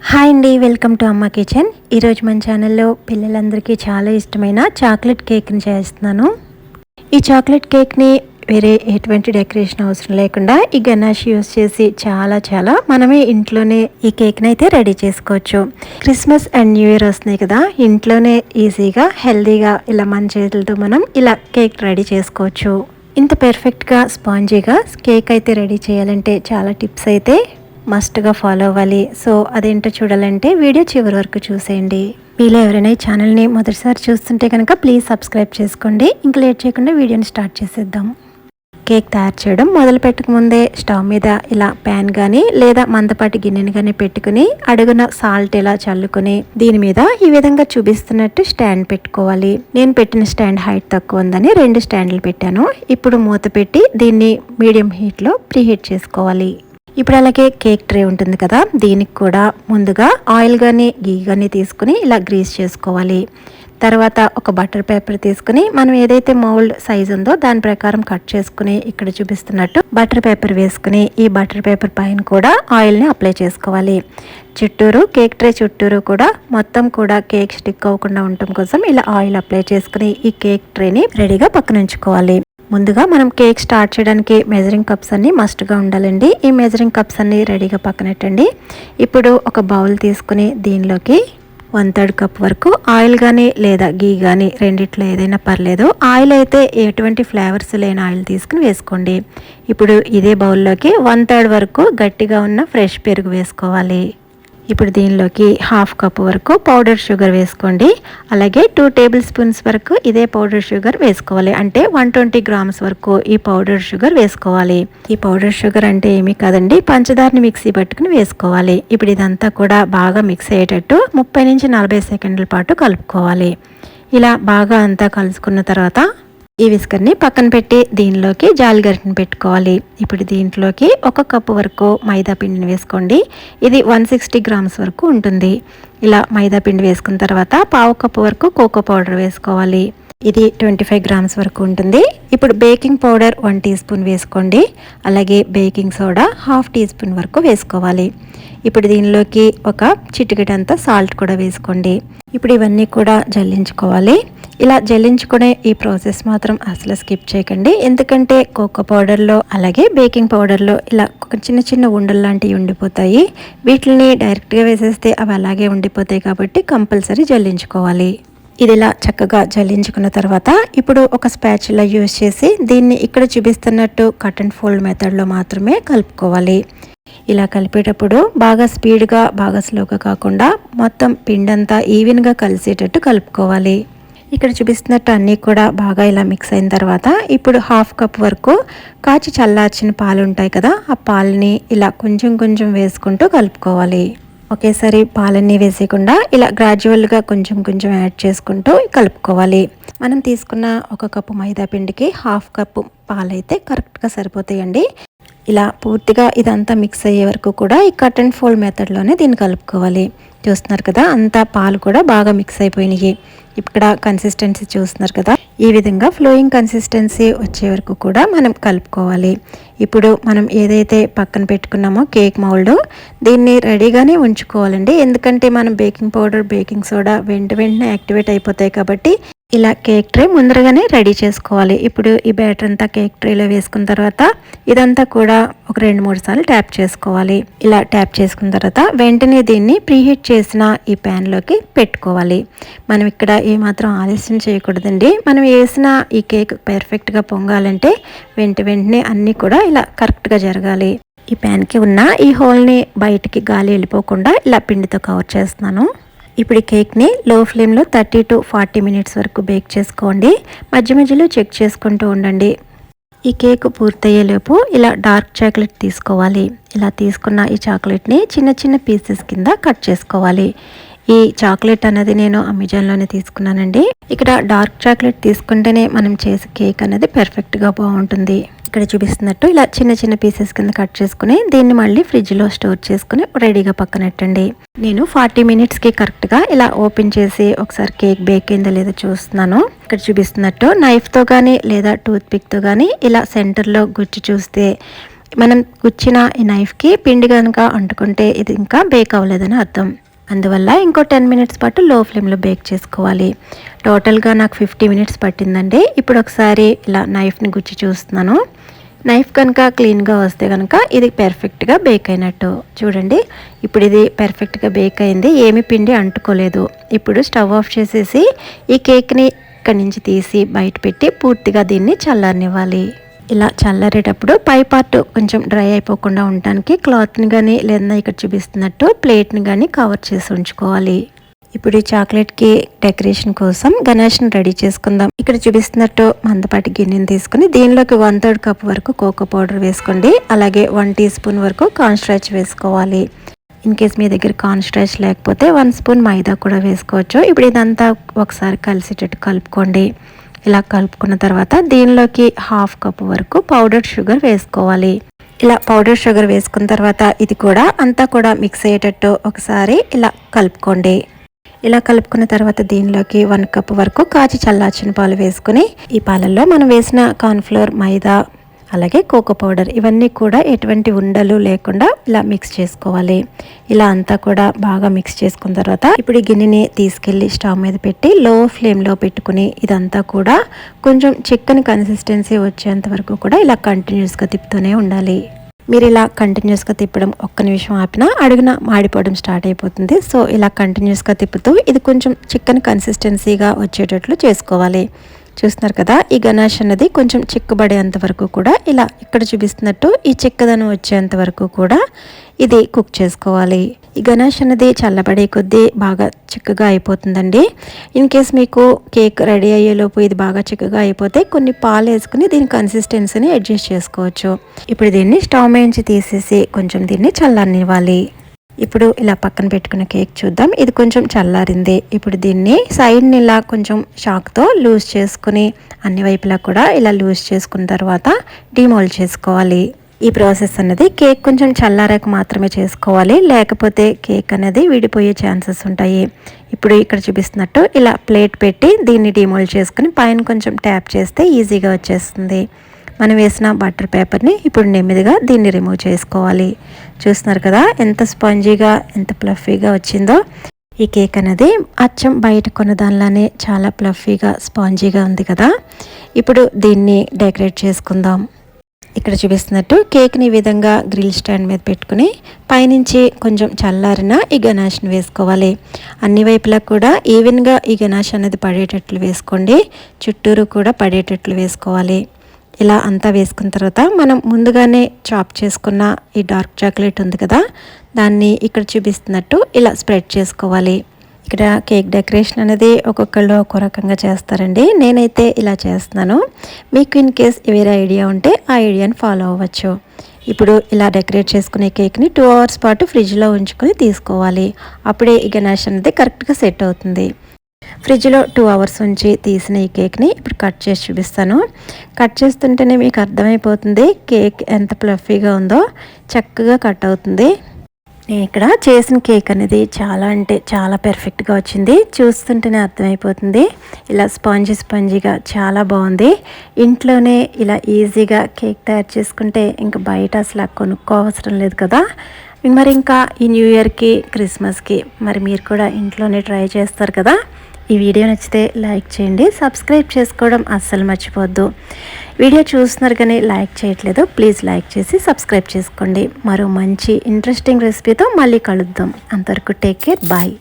Hi అండి, welcome to అమ్మ kitchen. ఈరోజు మన ఛానల్లో పిల్లలందరికీ చాలా ఇష్టమైన చాక్లెట్ కేక్ని చేస్తున్నాను. ఈ చాక్లెట్ కేక్ని వేరే ఎటువంటి డెకరేషన్ అవసరం లేకుండా ఈ గనాష్ యూస్ చేసి చాలా మనమే ఇంట్లోనే ఈ కేక్ని అయితే రెడీ చేసుకోవచ్చు. క్రిస్మస్ అండ్ న్యూ ఇయర్ వస్తున్నాయి కదా, ఇంట్లోనే ఈజీగా హెల్దీగా ఇలా మన చేతులతో మనం ఇలా కేక్ రెడీ చేసుకోవచ్చు. ఇంత పర్ఫెక్ట్గా స్పాంజీగా కేక్ అయితే రెడీ చేయాలంటే చాలా టిప్స్ అయితే మస్ట్గా ఫాలో అవ్వాలి. సో అదేంటో చూడాలంటే వీడియో చివరి వరకు చూసేయండి. మీలో ఎవరైనా ఈ ఛానల్ని మొదటిసారి చూస్తుంటే కనుక ప్లీజ్ సబ్స్క్రైబ్ చేసుకోండి. ఇంకా లేట్ చేయకుండా వీడియోని స్టార్ట్ చేసేద్దాం. కేక్ తయారు చేయడం మొదలు పెట్టకముందే స్టవ్ మీద ఇలా ప్యాన్ కానీ లేదా మందపాటి గిన్నెని కానీ పెట్టుకుని అడుగున సాల్ట్ ఇలా చల్లుకుని దీని మీద ఈ విధంగా చూపిస్తున్నట్టు స్టాండ్ పెట్టుకోవాలి. నేను పెట్టిన స్టాండ్ హైట్ తక్కువ ఉందని 2 స్టాండ్లు పెట్టాను. ఇప్పుడు మూత పెట్టి దీన్ని మీడియం హీట్లో ప్రీహీట్ చేసుకోవాలి. ఇప్పుడు అలాగే కేక్ ట్రే ఉంటుంది కదా, దీనికి కూడా ముందుగా ఆయిల్ కానీ గీ కానీ తీసుకుని ఇలా గ్రీస్ చేసుకోవాలి. తర్వాత ఒక బటర్ పేపర్ తీసుకుని మనం ఏదైతే మౌల్డ్ సైజ్ ఉందో దాని ప్రకారం కట్ చేసుకుని ఇక్కడ చూపిస్తున్నట్టు బటర్ పేపర్ వేసుకుని ఈ బటర్ పేపర్ పైన కూడా ఆయిల్ని అప్లై చేసుకోవాలి. చుట్టూరు కేక్ ట్రే చుట్టూరు కూడా మొత్తం కూడా కేక్ స్టిక్ అవ్వకుండా ఉండటం కోసం ఇలా ఆయిల్ అప్లై చేసుకుని ఈ కేక్ ట్రేని రెడీగా పక్కన ఉంచుకోవాలి. ముందుగా మనం కేక్ స్టార్ట్ చేయడానికి మెజరింగ్ కప్స్ అన్ని మస్ట్గా ఉండాలండి. ఈ మెజరింగ్ కప్స్ అన్ని రెడీగా పక్కనెట్టండి. ఇప్పుడు ఒక బౌల్ తీసుకుని దీనిలోకి 1/3 కప్ వరకు ఆయిల్ కానీ లేదా గీ కానీ రెండిట్లో ఏదైనా పర్లేదు. ఆయిల్ అయితే ఎటువంటి ఫ్లేవర్స్ లేని ఆయిల్ తీసుకుని వేసుకోండి. ఇప్పుడు ఇదే బౌల్లోకి 1/3 వరకు గట్టిగా ఉన్న ఫ్రెష్ పెరుగు వేసుకోవాలి. ఇప్పుడు దీనిలోకి 1/2 కప్ వరకు పౌడర్ షుగర్ వేసుకోండి. అలాగే 2 టేబుల్ స్పూన్స్ వరకు ఇదే పౌడర్ షుగర్ వేసుకోవాలి. అంటే 120 గ్రామ్స్ వరకు ఈ పౌడర్ షుగర్ వేసుకోవాలి. ఈ పౌడర్ షుగర్ అంటే ఏమీ కాదండి, పంచదారని మిక్సీ పట్టుకుని వేసుకోవాలి. ఇప్పుడు ఇదంతా కూడా బాగా మిక్స్ అయ్యేటట్టు 30 నుంచి 40 సెకండ్ల పాటు కలుపుకోవాలి. ఇలా బాగా అంతా కలుసుకున్న తర్వాత ఈ విస్కర్ని పక్కన పెట్టి దీనిలోకి జాలిగరిటెని పెట్టుకోవాలి. ఇప్పుడు దీంట్లోకి 1 కప్పు వరకు మైదా పిండిని వేసుకోండి. ఇది 160 గ్రామ్స్ వరకు ఉంటుంది. ఇలా మైదా పిండి వేసుకున్న తర్వాత 1/2 కప్పు వరకు కోకో పౌడర్ వేసుకోవాలి. ఇది 25 గ్రామ్స్ వరకు ఉంటుంది. ఇప్పుడు బేకింగ్ పౌడర్ 1 టీ స్పూన్ వేసుకోండి. అలాగే బేకింగ్ సోడా 1/2 టీ స్పూన్ వరకు వేసుకోవాలి. ఇప్పుడు దీనిలోకి ఒక చిటికెడంతా సాల్ట్ కూడా వేసుకోండి. ఇప్పుడు ఇవన్నీ కూడా జల్లించుకోవాలి. ఇలా జల్లించుకునే ఈ ప్రాసెస్ మాత్రం అసలు స్కిప్ చేయకండి. ఎందుకంటే కోకో పౌడర్లో అలాగే బేకింగ్ పౌడర్లో ఇలా ఒక చిన్న ఉండలు లాంటివి ఉండిపోతాయి. వీటిని డైరెక్ట్గా వేసేస్తే అవి అలాగే ఉండిపోతాయి కాబట్టి కంపల్సరీ జల్లించుకోవాలి. ఇది ఇలా చక్కగా జల్లించుకున్న తర్వాత ఇప్పుడు ఒక స్పాచులా యూజ్ చేసి దీన్ని ఇక్కడ చూపిస్తున్నట్టు కట్ అండ్ ఫోల్డ్ మెథడ్లో మాత్రమే కలుపుకోవాలి. ఇలా కలిపేటప్పుడు బాగా స్పీడ్గా బాగా స్లోగా కాకుండా మొత్తం పిండంతా ఈవెన్గా కలిసేటట్టు కలుపుకోవాలి. ఇక్కడ చూపిస్తున్నట్టు అన్నీ కూడా బాగా ఇలా మిక్స్ అయిన తర్వాత ఇప్పుడు 1/2 కప్ వరకు కాచి చల్లార్చిన పాలు ఉంటాయి కదా, ఆ పాలని ఇలా కొంచెం వేసుకుంటూ కలుపుకోవాలి. ఒకేసారి పాలన్నీ వేసేయకుండా ఇలా గ్రాడ్యువల్గా కొంచెం యాడ్ చేసుకుంటూ కలుపుకోవాలి. మనం తీసుకున్న 1 కప్పు మైదా పిండికి 1/2 కప్పు పాలైతే కరెక్ట్గా సరిపోతాయండి. ఇలా పూర్తిగా ఇదంతా మిక్స్ అయ్యే వరకు కూడా ఈ కట్ అండ్ ఫోల్డ్ మెథడ్లోనే దీన్ని కలుపుకోవాలి. చూస్తున్నారు కదా, అంతా పాలు కూడా బాగా మిక్స్ అయిపోయినాయి. ఇక్కడ కన్సిస్టెన్సీ చూస్తున్నారు కదా, ఈ విధంగా ఫ్లోయింగ్ కన్సిస్టెన్సీ వచ్చే వరకు కూడా మనం కలుపుకోవాలి. ఇప్పుడు మనం ఏదైతే పక్కన పెట్టుకున్నామో కేక్ మౌల్డ్, దీన్ని రెడీగానే ఉంచుకోవాలండి. ఎందుకంటే మనం బేకింగ్ పౌడర్ బేకింగ్ సోడా వెంటనే యాక్టివేట్ అయిపోతాయి కాబట్టి ఇలా కేక్ ట్రే ముందరగానే రెడీ చేసుకోవాలి. ఇప్పుడు ఈ బ్యాటర్ అంతా కేక్ ట్రేలో వేసుకున్న తర్వాత ఇదంతా కూడా ఒక 2-3 సార్లు ట్యాప్ చేసుకోవాలి. ఇలా ట్యాప్ చేసుకున్న తర్వాత వెంటనే దీన్ని ప్రీహీట్ చేసిన ఈ ప్యాన్లోకి పెట్టుకోవాలి. మనం ఇక్కడ ఏమాత్రం ఆలస్యం చేయకూడదండి. మనం వేసిన ఈ కేక్ పర్ఫెక్ట్గా పొంగాలంటే వెంటనే అన్నీ కూడా ఇలా కరెక్ట్గా జరగాలి. ఈ ప్యాన్కి ఉన్న ఈ హోల్ని బయటికి గాలి వెళ్ళిపోకుండా ఇలా పిండితో కవర్ చేస్తున్నాను. ఇప్పుడు ఈ కేక్ని లో ఫ్లేమ్లో 30 to 40 మినిట్స్ వరకు బేక్ చేసుకోండి. మధ్యలో చెక్ చేసుకుంటూ ఉండండి. ఈ కేక్ పూర్తయ్యేలోపు ఇలా డార్క్ చాక్లెట్ తీసుకోవాలి. ఇలా తీసుకున్న ఈ చాక్లెట్ని చిన్న పీసెస్ కింద కట్ చేసుకోవాలి. ఈ చాక్లెట్ అనేది నేను అమెజాన్లోనే తీసుకున్నానండి. ఇక్కడ డార్క్ చాక్లెట్ తీసుకుంటేనే మనం చేసే కేక్ అనేది పర్ఫెక్ట్గా బాగుంటుంది. ఇక్కడ చూపిస్తున్నట్టు ఇలా చిన్న పీసెస్ కింద కట్ చేసుకుని దీన్ని మళ్ళీ ఫ్రిడ్జ్లో స్టోర్ చేసుకుని రెడీగా పక్కనెట్టండి. నేను 40 మినిట్స్కి కరెక్ట్గా ఇలా ఓపెన్ చేసి ఒకసారి కేక్ బేక్ అయిందో లేదో చూస్తున్నాను. ఇక్కడ చూపిస్తున్నట్టు నైఫ్తో కానీ లేదా టూత్ పిక్తో కానీ ఇలా సెంటర్లో గుచ్చి చూస్తే మనం గుచ్చిన ఈ నైఫ్కి పిండి కనుక అంటుకుంటే ఇది ఇంకా బేక్ అవ్వలేదని అర్థం. అందువల్ల ఇంకో 10 మినిట్స్ పాటు లో ఫ్లేమ్లో బేక్ చేసుకోవాలి. టోటల్గా నాకు 50 మినిట్స్ పట్టిందండి. ఇప్పుడు ఒకసారి ఇలా నైఫ్ని గుచ్చి చూస్తున్నాను. నైఫ్ కనుక క్లీన్గా వస్తే కనుక ఇది పెర్ఫెక్ట్గా బేక్ అయినట్టు. చూడండి, ఇప్పుడు ఇది పెర్ఫెక్ట్గా బేక్ అయింది, ఏమి పిండి అంటుకోలేదు. ఇప్పుడు స్టవ్ ఆఫ్ చేసేసి ఈ కేక్ని ఇక్కడి నుంచి తీసి బయట పెట్టి పూర్తిగా దీన్ని చల్లారనివ్వాలి. ఇలా చల్లారేటప్పుడు పై పార్ట్ కొంచెం డ్రై అయిపోకుండా ఉండడానికి క్లాత్ని కానీ లేదా ఇక్కడ చూపిస్తున్నట్టు ప్లేట్ని కానీ కవర్ చేసి ఉంచుకోవాలి. ఇప్పుడు ఈ చాక్లెట్కి డెకరేషన్ కోసం గణేష్ని రెడీ చేసుకుందాం. ఇక్కడ చూపిస్తున్నట్టు మందపాటి గిన్నెని తీసుకుని దీనిలోకి 1/3 కప్ వరకు కోకో పౌడర్ వేసుకోండి. అలాగే 1 టీ స్పూన్ వరకు కార్న్ స్టార్చ్ వేసుకోవాలి. ఇన్ కేస్ మీ దగ్గర కార్న్ స్టార్చ్ లేకపోతే 1 స్పూన్ మైదా కూడా వేసుకోవచ్చు. ఇప్పుడు ఇదంతా ఒకసారి కలిసేటట్టు కలుపుకోండి. ఇలా కలుపుకున్న తర్వాత దీనిలోకి 1/2 కప్ వరకు పౌడర్ షుగర్ వేసుకోవాలి. ఇలా పౌడర్ షుగర్ వేసుకున్న తర్వాత ఇది కూడా అంతా కూడా మిక్స్ అయ్యేటట్టు ఒకసారి ఇలా కలుపుకోండి. ఇలా కలుపుకున్న తర్వాత దీనిలోకి 1 కప్ వరకు కాచి చల్లార్చిన పాలు వేసుకుని ఈ పాలల్లో మనం వేసిన కార్న్ఫ్లోర్, మైదా అలాగే కోకో పౌడర్ ఇవన్నీ కూడా ఎటువంటి ఉండలు లేకుండా ఇలా మిక్స్ చేసుకోవాలి. ఇలా అంతా కూడా బాగా మిక్స్ చేసుకున్న తర్వాత ఇప్పుడు ఈ గిన్నెని తీసుకెళ్ళి స్టవ్ మీద పెట్టి లో ఫ్లేమ్లో పెట్టుకుని ఇదంతా కూడా కొంచెం చిక్కని కన్సిస్టెన్సీ వచ్చేంత వరకు కూడా ఇలా కంటిన్యూస్గా తిప్పుతూనే ఉండాలి. మీరు ఇలా కంటిన్యూస్గా తిప్పడం ఒక్క నిమిషం ఆపినా అడుగున మాడిపోవడం స్టార్ట్ అయిపోతుంది. సో ఇలా కంటిన్యూస్గా తిప్పుతూ ఇది కొంచెం చిక్కని కన్సిస్టెన్సీగా వచ్చేటట్లు చేసుకోవాలి. చూస్తున్నారు కదా, ఈ గనాష్ అన్నది కొంచెం చిక్కబడేంత వరకు కూడా ఇలా ఇక్కడ చూపిస్తున్నట్టు ఈ చిక్కదనం వచ్చేంత వరకు కూడా ఇది కుక్ చేసుకోవాలి. ఈ గనాష్ అన్నది చల్లబడే కొద్దీ బాగా చిక్కగా అయిపోతుందండి. ఇన్ కేస్ మీకు కేక్ రెడీ అయ్యేలోపు ఇది బాగా చిక్కగా అయిపోతే కొన్ని పాలు వేసుకుని దీని కన్సిస్టెన్సీని అడ్జస్ట్ చేసుకోవచ్చు. ఇప్పుడు దీన్ని స్టవ్ మీద తీసేసి కొంచెం దీన్ని చల్లనివ్వాలి. ఇప్పుడు ఇలా పక్కన పెట్టుకున్న కేక్ చూద్దాం. ఇది కొంచెం చల్లారింది. ఇప్పుడు దీన్ని సైడ్ని ఇలా కొంచెం షాక్తో లూజ్ చేసుకుని అన్ని వైపులా కూడా ఇలా లూజ్ చేసుకున్న తర్వాత డిమోల్డ్ చేసుకోవాలి. ఈ ప్రాసెస్ అనేది కేక్ కొంచెం చల్లారాక మాత్రమే చేసుకోవాలి, లేకపోతే కేక్ అనేది విడిపోయే ఛాన్సెస్ ఉంటాయి. ఇప్పుడు ఇక్కడ చూపిస్తున్నట్టు ఇలా ప్లేట్ పెట్టి దీన్ని డిమోల్డ్ చేసుకుని పైన కొంచెం ట్యాప్ చేస్తే ఈజీగా వచ్చేస్తుంది. మనం వేసిన బటర్ పేపర్ని ఇప్పుడు నెమ్మదిగా దీన్ని రిమూవ్ చేసుకోవాలి. చూస్తున్నారు కదా ఎంత స్పాంజీగా ఎంత ప్లఫీగా వచ్చిందో. ఈ కేక్ అనేది అచ్చం బయట కొన్న దానిలానే చాలా ప్లఫీగా స్పాంజీగా ఉంది కదా. ఇప్పుడు దీన్ని డెకరేట్ చేసుకుందాం. ఇక్కడ చూపిస్తున్నట్టు కేక్ని ఈ విధంగా గ్రిల్ స్టాండ్ మీద పెట్టుకుని పైనుంచి కొంచెం చల్లారిన ఈ గనాష్ని వేసుకోవాలి. అన్ని వైపులా కూడా ఈవెన్గా ఈ గనాష్ అనేది పడేటట్లు వేసుకోండి. చుట్టూరు కూడా పడేటట్లు వేసుకోవాలి. ఇలా అంతా వేసుకున్న తర్వాత మనం ముందుగానే చాప్ చేసుకున్న ఈ డార్క్ చాక్లెట్ ఉంది కదా, దాన్ని ఇక్కడ చూపిస్తున్నట్టు ఇలా స్ప్రెడ్ చేసుకోవాలి. ఇక్కడ కేక్ డెకరేషన్ అనేది ఒక్కొక్కళ్ళు ఒక్కో రకంగా చేస్తారండి. నేనైతే ఇలా చేస్తున్నాను. మీకు ఇన్ కేస్ వేరే ఐడియా ఉంటే ఆ ఐడియాని ఫాలో అవ్వచ్చు. ఇప్పుడు ఇలా డెకరేట్ చేసుకునే కేక్ని 2 అవర్స్ పాటు ఫ్రిడ్జ్లో ఉంచుకొని తీసుకోవాలి. అప్పుడే ఈ గనాష్ అనేది కరెక్ట్గా సెట్ అవుతుంది. ఫ్రిడ్జ్లో 2 అవర్స్ ఉంచి తీసిన ఈ కేక్ని ఇప్పుడు కట్ చేసి చూపిస్తాను. కట్ చేస్తుంటేనే మీకు అర్థమైపోతుంది కేక్ ఎంత ప్లఫీగా ఉందో. చక్కగా కట్ అవుతుంది. నేను ఇక్కడ చేసిన కేక్ అనేది చాలా అంటే చాలా పెర్ఫెక్ట్గా వచ్చింది. చూస్తుంటేనే అర్థమైపోతుంది. ఇలా స్పాంజీగా చాలా బాగుంది. ఇంట్లోనే ఇలా ఈజీగా కేక్ తయారు చేసుకుంటే ఇంకా బయట అసలు కొనుక్కోవసరం లేదు కదా. మరి ఇంకా ఈ న్యూ ఇయర్కి, క్రిస్మస్కి మరి మీరు కూడా ఇంట్లోనే ట్రై చేస్తారు కదా. ఈ వీడియో నచ్చితే లైక్ చేయండి, సబ్స్క్రైబ్ చేసుకోవడం అస్సలు మర్చిపోవద్దు. వీడియో చూస్తున్నారు కానీ లైక్ చేయట్లేదు, ప్లీజ్ లైక్ చేసి సబ్స్క్రైబ్ చేసుకోండి. మరో మంచి ఇంట్రెస్టింగ్ రెసిపీతో మళ్ళీ కలుద్దాం. అంతవరకు టేక్ కేర్, బాయ్.